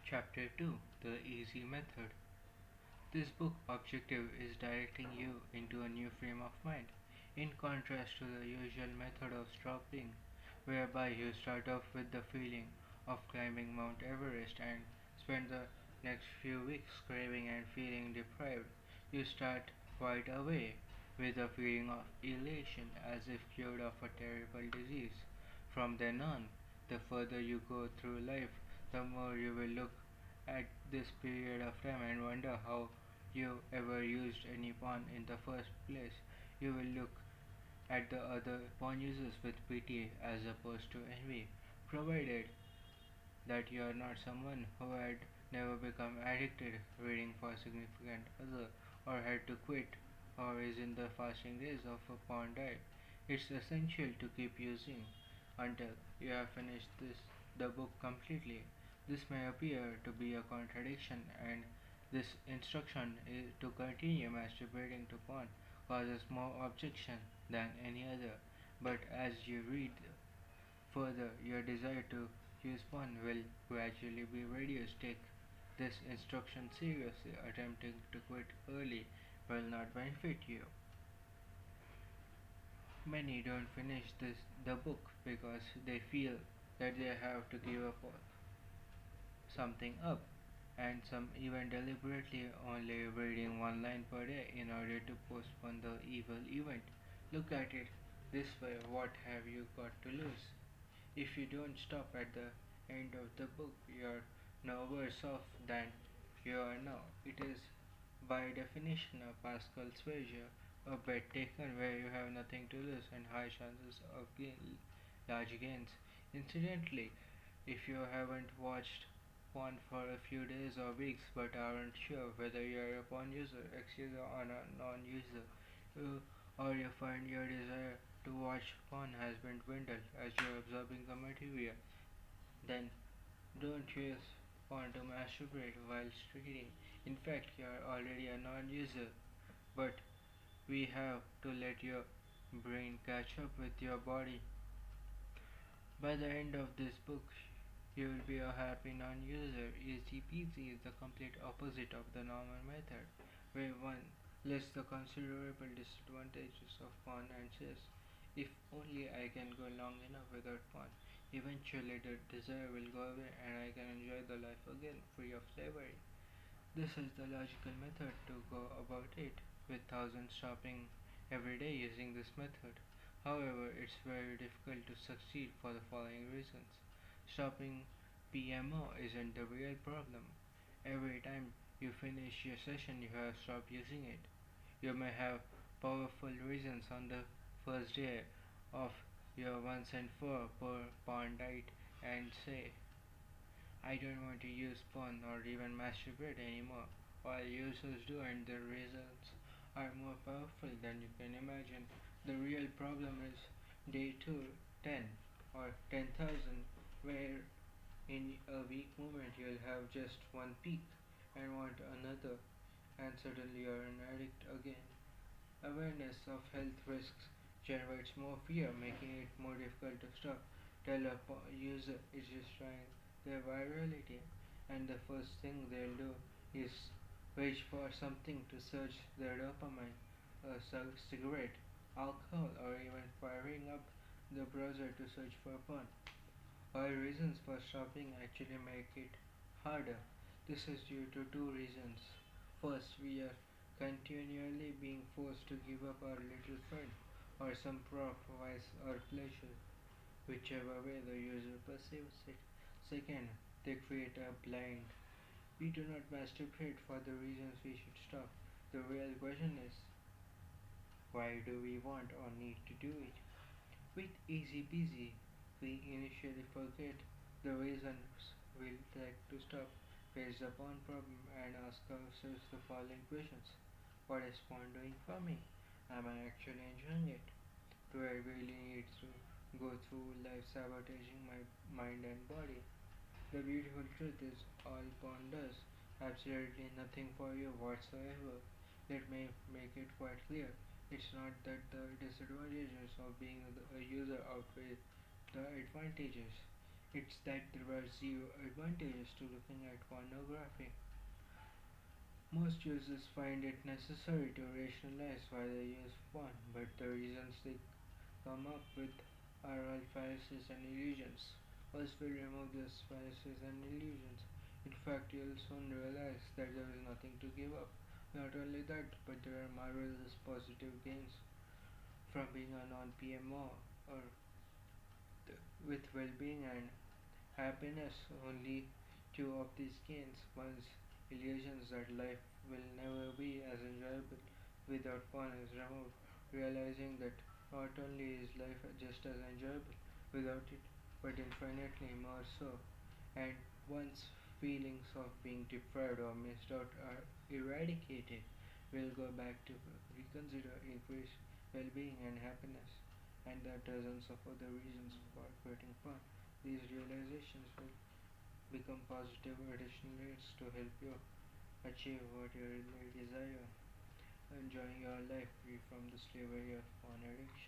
Chapter 2: The Easy Method. This book objective is directing you into a new frame of mind, in contrast to the usual method of stopping, whereby you start off with the feeling of climbing Mount Everest and spend the next few weeks craving and feeling deprived. You start right away with a feeling of elation as if cured of a terrible disease. From then on, the further you go through life, the more you will look at this period of time and wonder how you ever used any pawn in the first place. You will look at the other pawn users with pity as opposed to envy, provided that you are not someone who had never become addicted reading for a significant other or had to quit or is in the fasting days of a pawn diet. It's essential to keep using until you have finished the book completely. This may appear to be a contradiction, and this instruction to continue masturbating to porn causes more objection than any other. But as you read further, your desire to use porn will gradually be reduced. Take this instruction seriously. Attempting to quit early will not benefit you. Many don't finish the book because they feel that they have to give up something up, and some even deliberately only reading one line per day in order to postpone the evil event. Look at it this way: what have you got to lose? If you don't stop at the end of the book, you're no worse off than you are now. It is, by definition, a Pascal's wager, a bet taken where you have nothing to lose and high chances of large gains. Incidentally, if you haven't watched porn for a few days or weeks but aren't sure whether you're a porn user, ex-user, or a non-user, or you find your desire to watch porn has been dwindled as you're absorbing the material, then don't use porn to masturbate while reading. In fact, you're already a non-user, but we have to let your brain catch up with your body. By the end of this book, you will be a happy non-user. EasyPeasy is the complete opposite of the normal method, where one lists the considerable disadvantages of porn and says, if only I can go long enough without porn, eventually the desire will go away and I can enjoy the life again, free of slavery. This is the logical method to go about it, with thousands stopping every day using this method. However, it's very difficult to succeed for the following reasons. Stopping PMO isn't the real problem. Every time you finish your session, you have stopped using it. You may have powerful reasons on the first day of your once and for per pound diet and say, I don't want to use porn or even masturbate anymore, while users do, and the reasons are more powerful than you can imagine. The real problem is day 2, 10, or 10,000, where in a weak moment you'll have just one peak and want another, and suddenly you're an addict again. Awareness of health risks generates more fear, making it more difficult to stop. Tell a user is just trying their virality, and the first thing they'll do is reach for something to search their dopamine, a cigarette, alcohol, or even firing up the browser to search for porn. While reasons for stopping actually make it harder, this is due to two reasons. First, we are continually being forced to give up our little fun or some prop, vice, or pleasure, whichever way the user perceives it. Second, they create a blind. We do not masturbate for the reasons we should stop. The real question is, why do we want or need to do it? With easy peasy, we initially forget the reasons we like to stop, face the porn problem, and ask ourselves the following questions. What is porn doing for me? Am I actually enjoying it? Do I really need to go through life sabotaging my mind and body? The beautiful truth is, all porn does absolutely nothing for you whatsoever. Let me make it quite clear. It's not that the disadvantages of being a user outweigh the advantages. It's that there are zero advantages to looking at pornography. Most users find it necessary to rationalize why they use porn, but the reasons they come up with are all fallacies and illusions. Once we remove those fallacies and illusions, in fact, you'll soon realize that there is nothing to give up. Not only that, but there are marvelous positive gains from being a non-PMO or with well-being and happiness. Only two of these gains. One's illusions that life will never be as enjoyable without fun is removed, realizing that not only is life just as enjoyable without it, but infinitely more so. And once feelings of being deprived or missed out are eradicated, we'll go back to reconsider increased well-being and happiness, and there are dozens of other reasons for quitting fun. These realizations will become positive additional aids to help you achieve what you really desire, enjoying your life free from the slavery of porn addiction.